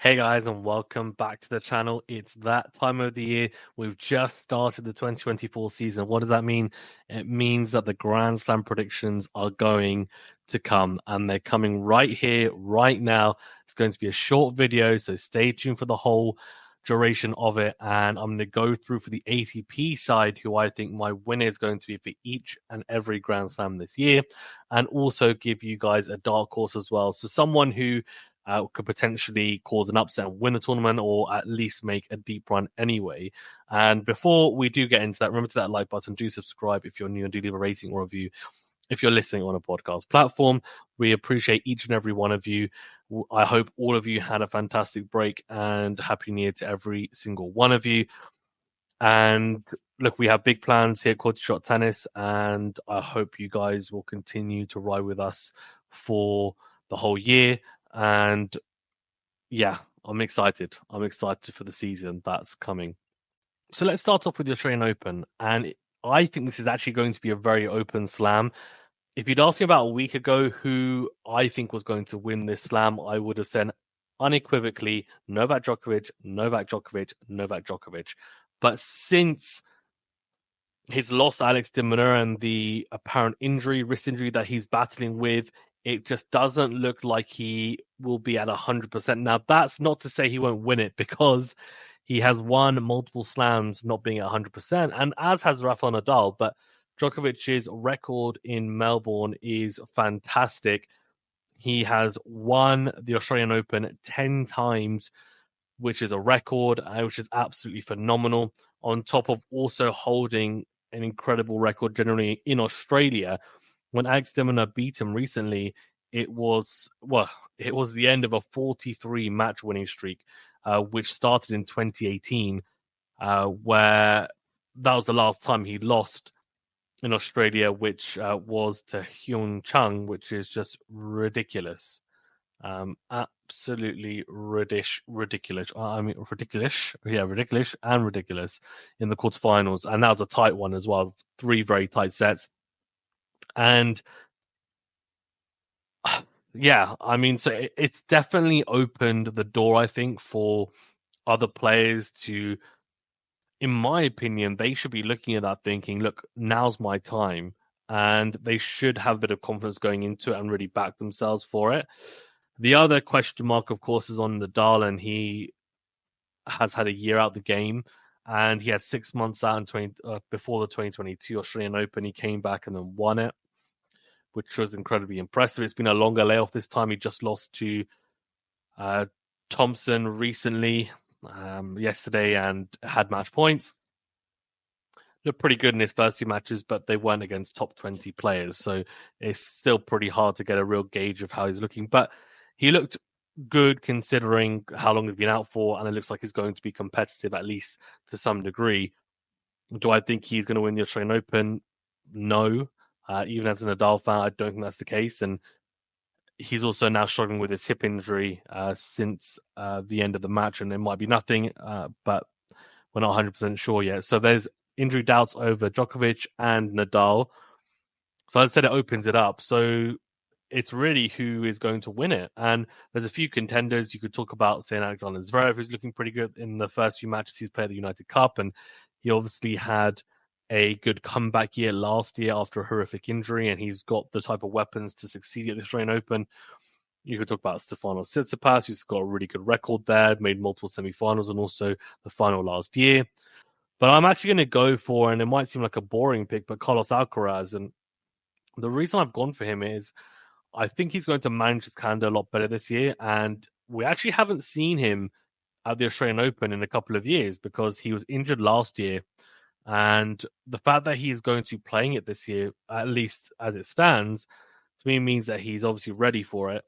Hey guys, and welcome back to the channel. It's that time of the year. We've just started the 2024 season. What does that mean? It means that the Grand Slam predictions are going to come, and they're coming right here, right now. It's going to be a short video, so stay tuned for the whole duration of it. And I'm going to go through for the ATP side, who I think my winner is going to be for each and every Grand Slam this year, and also give you guys a dark horse as well. So someone who could potentially cause an upset and win the tournament, or at least make a deep run anyway. And before we do get into that, remember to that like button, do subscribe if you're new, and do leave a rating or review if you're listening on a podcast platform. We appreciate each and every one of you. I hope all of you had a fantastic break, and Happy New Year to every single one of you. And look, we have big plans here at QualityShot Tennis, and I hope you guys will continue to ride with us for the whole year. And yeah, I'm excited. I'm excited for the season that's coming. So let's start off with the Australian Open. And I think this is actually going to be a very open slam. If you'd asked me about a week ago who I think was going to win this slam, I would have said unequivocally Novak Djokovic, Novak Djokovic, Novak Djokovic. But since his loss to Alex de Minaur and the apparent wrist injury that he's battling with, it just doesn't look like he will be at 100%. Now, that's not to say he won't win it, because he has won multiple slams not being at 100%, and as has Rafael Nadal. But Djokovic's record in Melbourne is fantastic. He has won the Australian Open 10 times, which is a record, which is absolutely phenomenal, on top of also holding an incredible record generally in Australia. When Alex de Minaur beat him recently, it was the end of a 43 match winning streak, which started in 2018, where that was the last time he lost in Australia, which was to Hyun Chung, which is just ridiculous. Absolutely ridiculous. I mean, ridiculous. Yeah, ridiculous and ridiculous in the quarterfinals. And that was a tight one as well. 3 very tight sets. And yeah, I mean, so it's definitely opened the door, I think, for other players to, in my opinion, they should be looking at that thinking, look, now's my time. And they should have a bit of confidence going into it and really back themselves for it. The other question mark, of course, is on Nadal, and he has had a year out the game. And he had 6 months out before the 2022 Australian Open. He came back and then won it, which was incredibly impressive. It's been a longer layoff this time. He just lost to Thompson recently, yesterday, and had match points. Looked pretty good in his first 2 matches, but they weren't against top 20 players. So it's still pretty hard to get a real gauge of how he's looking. But he looked good considering how long he's been out for, and it looks like he's going to be competitive, at least to some degree. Do I think he's going to win the Australian Open? No. Even as a Nadal fan, I don't think that's the case. And he's also now struggling with his hip injury since the end of the match, and it might be nothing, but we're not 100% sure yet. So there's injury doubts over Djokovic and Nadal. So as I said, it opens it up. So it's really who is going to win it. And there's a few contenders. You could talk about, say, Alexander Zverev, who's looking pretty good in the first few matches he's played at the United Cup, and he obviously had a good comeback year last year after a horrific injury, and he's got the type of weapons to succeed at the Australian Open. You could talk about Stefanos Tsitsipas, who's got a really good record there, made multiple semifinals and also the final last year. But I'm actually going to go for, and it might seem like a boring pick, but Carlos Alcaraz. And the reason I've gone for him is I think he's going to manage his calendar a lot better this year. And we actually haven't seen him at the Australian Open in a couple of years, because he was injured last year. And the fact that he is going to be playing it this year, at least as it stands, to me means that he's obviously ready for it.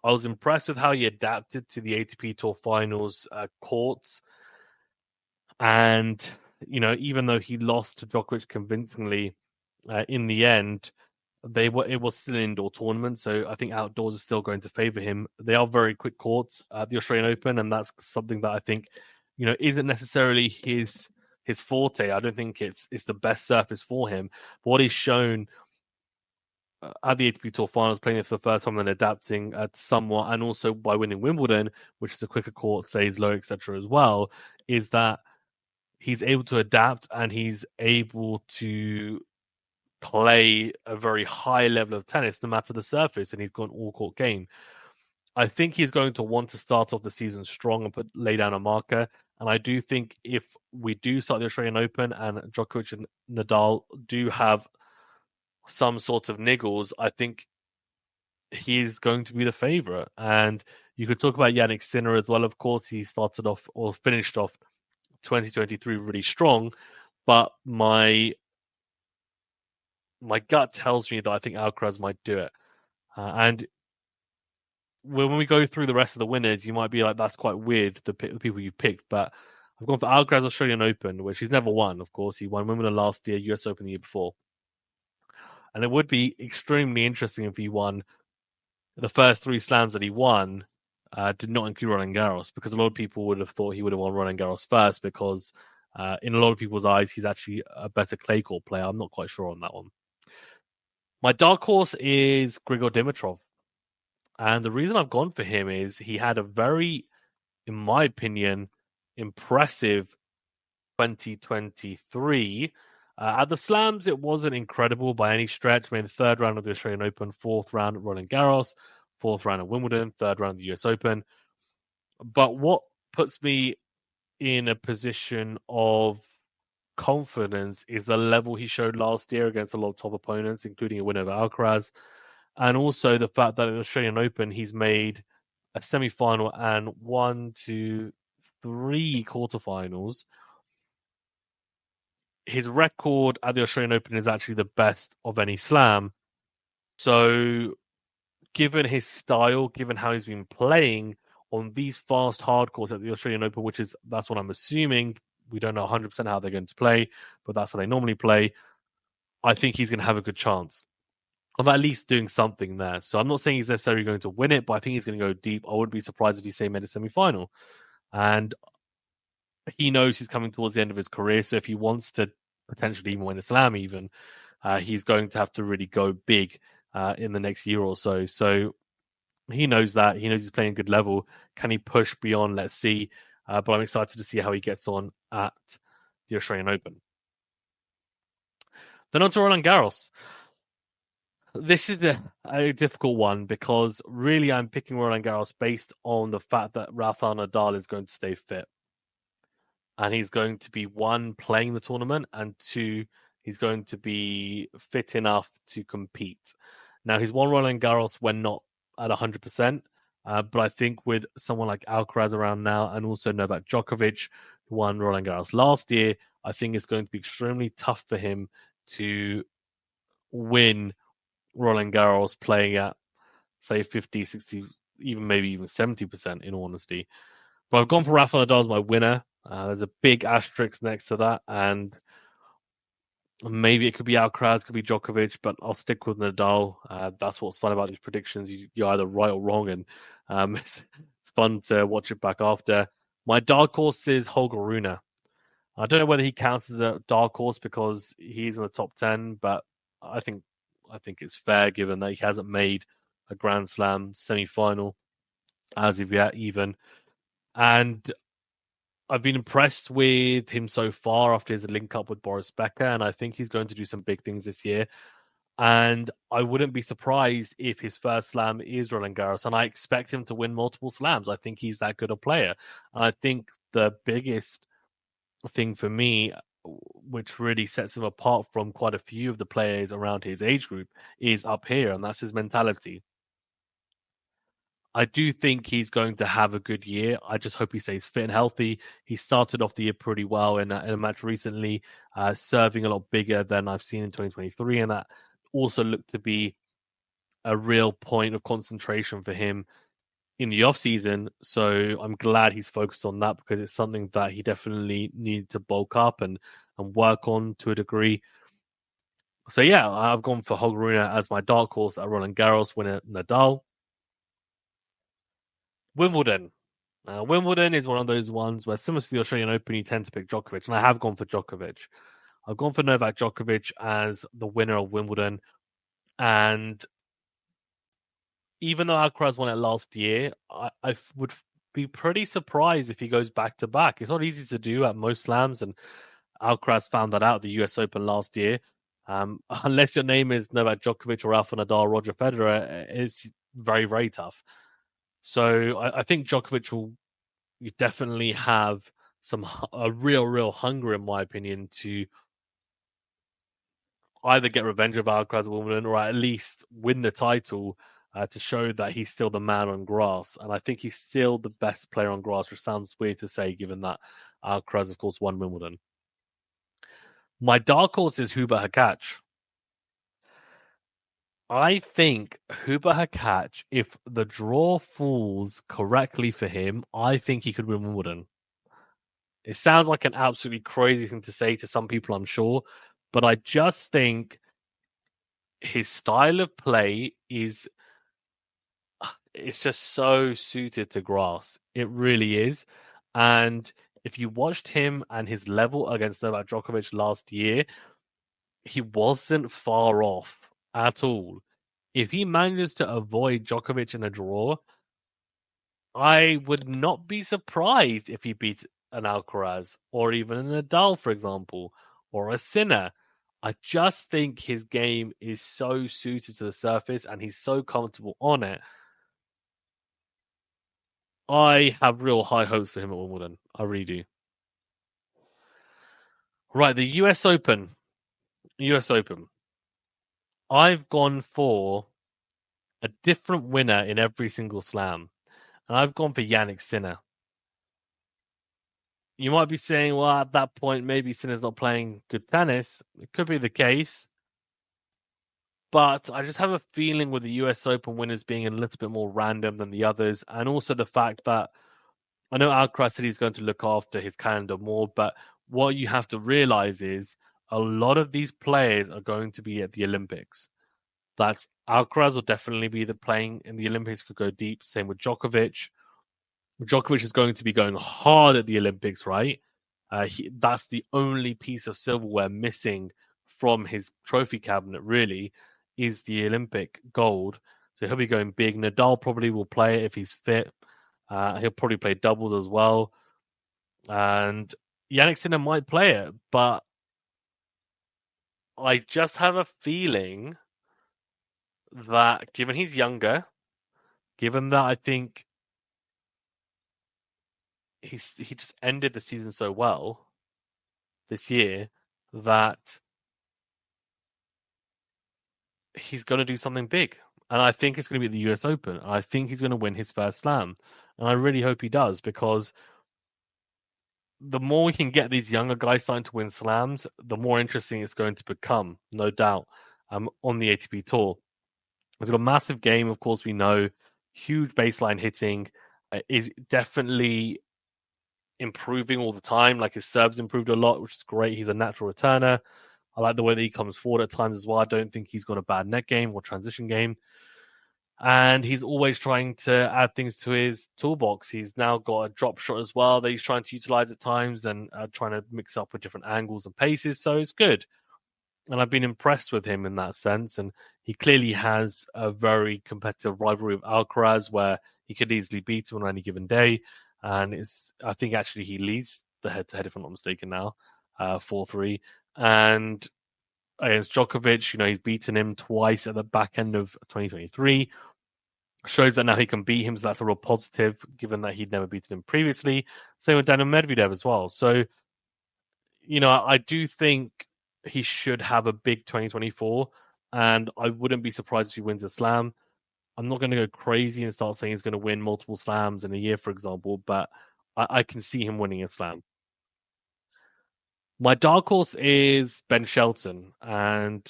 I was impressed with how he adapted to the ATP Tour Finals courts. And, even though he lost to Djokovic convincingly in the end, it was still an indoor tournament. So I think outdoors is still going to favor him. They are very quick courts at the Australian Open, and that's something that I think, isn't necessarily his forte. I don't think it's the best surface for him. But what he's shown at the ATP Tour Finals, playing it for the first time and adapting somewhat, and also by winning Wimbledon, which is a quicker court, stays low, etc. as well, is that he's able to adapt and he's able to play a very high level of tennis no matter the surface, and he's got an all-court game. I think he's going to want to start off the season strong and lay down a marker. And I do think if we do start the Australian Open and Djokovic and Nadal do have some sort of niggles, I think he's going to be the favourite. And you could talk about Yannick Sinner as well. Of course, he started off or finished off 2023 really strong, but my gut tells me that I think Alcaraz might do it. And when we go through the rest of the winners, you might be like, that's quite weird, the people you picked. But I've gone for Alcaraz Australian Open, which he's never won, of course. He won Wimbledon last year, US Open the year before. And it would be extremely interesting if he won the first 3 slams that he won, did not include Roland Garros, because a lot of people would have thought he would have won Roland Garros first, because in a lot of people's eyes, he's actually a better clay court player. I'm not quite sure on that one. My dark horse is Grigor Dimitrov. And the reason I've gone for him is he had a very, in my opinion, impressive 2023. At the slams, it wasn't incredible by any stretch. I mean, the 3rd round of the Australian Open, 4th round at Roland Garros, 4th round of Wimbledon, 3rd round of the US Open. But what puts me in a position of confidence is the level he showed last year against a lot of top opponents, including a win over Alcaraz. And also the fact that in the Australian Open, he's made a semi-final and 1, 2, 3 quarterfinals. His record at the Australian Open is actually the best of any slam. So given his style, given how he's been playing on these fast hard courts at the Australian Open, that's what I'm assuming. We don't know 100% how they're going to play, but that's how they normally play. I think he's going to have a good chance of at least doing something there. So I'm not saying he's necessarily going to win it, but I think he's going to go deep. I wouldn't be surprised if he made a semi-final. And he knows he's coming towards the end of his career, so if he wants to potentially even win a slam even, he's going to have to really go big in the next year or so. So he knows that. He knows he's playing a good level. Can he push beyond? Let's see. But I'm excited to see how he gets on at the Australian Open. Then on to Roland Garros. This is a difficult one because really I'm picking Roland Garros based on the fact that Rafael Nadal is going to stay fit. And he's going to be, 1, playing the tournament, and 2, he's going to be fit enough to compete. Now, he's won Roland Garros when not at 100%, but I think with someone like Alcaraz around now, and also Novak Djokovic, who won Roland Garros last year, I think it's going to be extremely tough for him to win Roland Garros playing at, say, 50, 60, maybe even 70%, in all honesty. But I've gone for Rafael Nadal as my winner. There's a big asterisk next to that, and maybe it could be Alcaraz, could be Djokovic, but I'll stick with Nadal. That's what's fun about these predictions. You're either right or wrong, and it's fun to watch it back after. My dark horse is Holger Rune. I don't know whether he counts as a dark horse because he's in the top 10, but I think it's fair given that he hasn't made a Grand Slam semi-final as of yet, even. And I've been impressed with him so far after his link up with Boris Becker, and I think he's going to do some big things this year. And I wouldn't be surprised if his first slam is Roland Garros, and I expect him to win multiple slams. I think he's that good a player. And I think the biggest thing for me, which really sets him apart from quite a few of the players around his age group, is up here, and that's his mentality. I do think he's going to have a good year. I just hope he stays fit and healthy. He started off the year pretty well in a match recently, serving a lot bigger than I've seen in 2023. And that also looked to be a real point of concentration for him in the off season. So I'm glad he's focused on that because it's something that he definitely needed to bulk up and work on to a degree. So yeah, I've gone for Holger Rune as my dark horse at Roland Garros, winner Nadal. Wimbledon. Wimbledon is one of those ones where, similar to the Australian Open, you tend to pick Djokovic, and I have gone for Djokovic. I've gone for Novak Djokovic as the winner of Wimbledon, And even though Alcaraz won it last year, I would be pretty surprised if he goes back to back. It's not easy to do at most slams, and Alcaraz found that out at the US Open last year. Unless your name is Novak Djokovic or Rafa Nadal, Roger Federer, it's very, very tough. So I think Djokovic will definitely have a real hunger, in my opinion, to either get revenge of Alcaraz at Wimbledon or at least win the title to show that he's still the man on grass. And I think he's still the best player on grass, which sounds weird to say given that Alcaraz, of course, won Wimbledon. My dark horse is Hubert Hurkacz. I think Hubert Hurkacz, if the draw falls correctly for him, I think he could win Wimbledon. It sounds like an absolutely crazy thing to say to some people, I'm sure, but I just think his style of play it's just so suited to grass. It really is. And if you watched him and his level against Novak Djokovic last year, he wasn't far off at all. If he manages to avoid Djokovic in a draw, I would not be surprised if he beats an Alcaraz or even a Nadal, for example, or a Sinner. I just think his game is so suited to the surface and he's so comfortable on it. I have real high hopes for him at Wimbledon. I really do. Right, the US Open. US Open. I've gone for a different winner in every single slam. And I've gone for Jannik Sinner. You might be saying, well, at that point, maybe Sinner's not playing good tennis. It could be the case. But I just have a feeling with the US Open winners being a little bit more random than the others. And also the fact that I know Alcaraz said he's going to look after his calendar more. But what you have to realize is a lot of these players are going to be at the Olympics. That's Alcaraz will definitely be playing in the Olympics, could go deep. Same with Djokovic. Djokovic is going to be going hard at the Olympics, right? That's the only piece of silverware missing from his trophy cabinet, really, is the Olympic gold. So he'll be going big. Nadal probably will play it if he's fit. He'll probably play doubles as well. And Jannik Sinner might play it, but I just have a feeling that given he's younger, given that I think he just ended the season so well this year that he's going to do something big. And I think it's going to be the US Open. I think he's going to win his first slam. And I really hope he does because the more we can get these younger guys starting to win slams, the more interesting it's going to become, no doubt, on the ATP Tour. He's got a massive game, of course, we know. Huge baseline hitting. Is definitely improving all the time. Like his serve's improved a lot, which is great. He's a natural returner. I like the way that he comes forward at times as well. I don't think he's got a bad net game or transition game. And he's always trying to add things to his toolbox. He's now got a drop shot as well that he's trying to utilize at times and trying to mix up with different angles and paces. So it's good. And I've been impressed with him in that sense. And he clearly has a very competitive rivalry with Alcaraz where he could easily beat him on any given day. And I think actually he leads the head-to-head, if I'm not mistaken now, 4-3. And against Djokovic, he's beaten him twice at the back end of 2023. Shows that now he can beat him, so that's a real positive, given that he'd never beaten him previously. Same with Daniil Medvedev as well. So, I do think he should have a big 2024, and I wouldn't be surprised if he wins a slam. I'm not going to go crazy and start saying he's going to win multiple slams in a year, for example, but I can see him winning a slam. My dark horse is Ben Shelton, and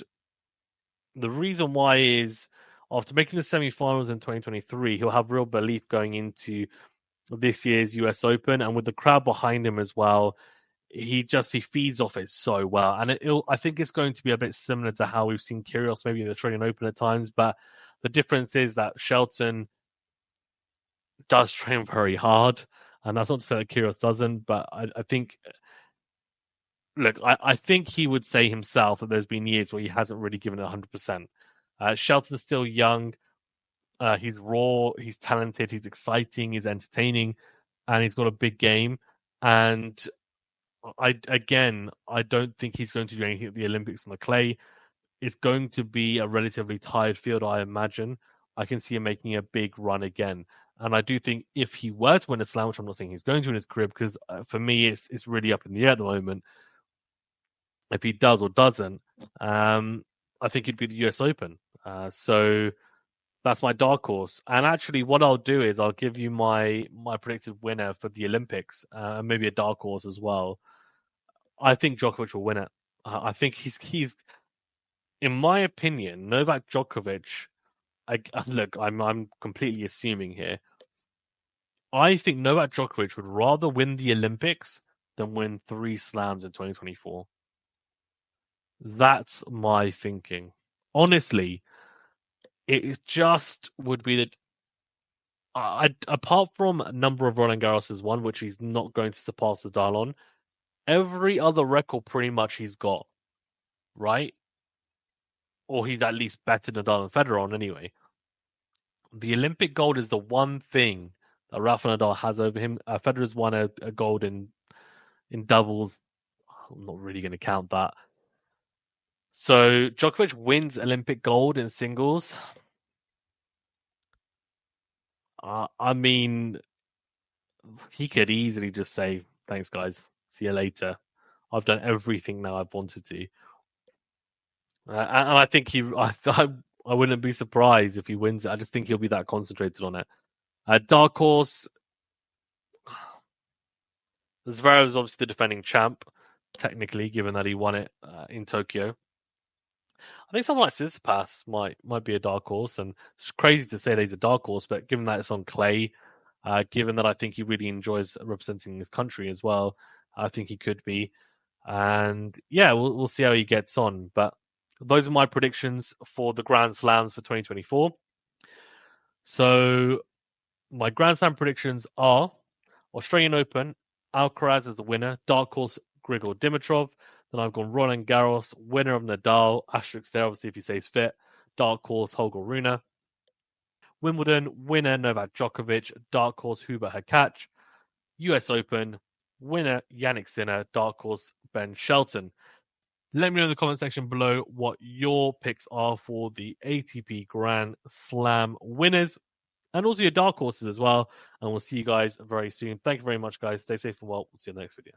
the reason why is after making the semi-finals in 2023, he'll have real belief going into this year's US Open, and with the crowd behind him as well, he feeds off it so well. And I think it's going to be a bit similar to how we've seen Kyrgios maybe in the Australian Open at times, but the difference is that Shelton does train very hard, and that's not to say that Kyrgios doesn't, but I think... Look, I think he would say himself that there's been years where he hasn't really given it 100%. Shelton's still young. He's raw, he's talented, he's exciting, he's entertaining, and he's got a big game. And I don't think he's going to do anything at the Olympics on the clay. It's going to be a relatively tired field, I imagine. I can see him making a big run again. And I do think if he were to win a slam, which I'm not saying he's going to in his career, because for me, it's really up in the air at the moment. If he does or doesn't, I think it'd be the US Open. So that's my dark horse. And actually, what I'll do is I'll give you my predicted winner for the Olympics, maybe a dark horse as well. I think Djokovic will win it. I think he's, in my opinion, Novak Djokovic. Look, I'm completely assuming here. I think Novak Djokovic would rather win the Olympics than win 3 slams in 2024. That's my thinking. Honestly, it just would be that apart from a number of Roland Garros' won, which he's not going to surpass Nadal on, every other record pretty much he's got, right? Or he's at least better than Nadal and Federer on anyway. The Olympic gold is the one thing that Rafa Nadal has over him. Federer's won a gold in doubles. I'm not really going to count that. So Djokovic wins Olympic gold in singles. I mean, he could easily just say, "Thanks, guys. See you later. I've done everything now I've wanted to." And I think I wouldn't be surprised if he wins it. I just think he'll be that concentrated on it. Dark horse. Zverev is obviously the defending champ, technically, given that he won it in Tokyo. I think someone like Tsitsipas might be a dark horse, and it's crazy to say that he's a dark horse, but given that it's on clay, given that I think he really enjoys representing his country as well, I think he could be. And yeah, we'll see how he gets on. But those are my predictions for the Grand Slams for 2024. So my Grand Slam predictions are Australian Open, Alcaraz is the winner, dark horse Grigor Dimitrov. Then I've gone Roland Garros, winner of Nadal, asterisk there, obviously, if he stays fit. Dark horse Holger Rune. Wimbledon, winner Novak Djokovic, dark horse Hubert Hurkacz. US Open, winner Yannick Sinner, dark horse Ben Shelton. Let me know in the comment section below what your picks are for the ATP Grand Slam winners and also your dark horses as well. And we'll see you guys very soon. Thank you very much, guys. Stay safe and well. We'll see you in the next video.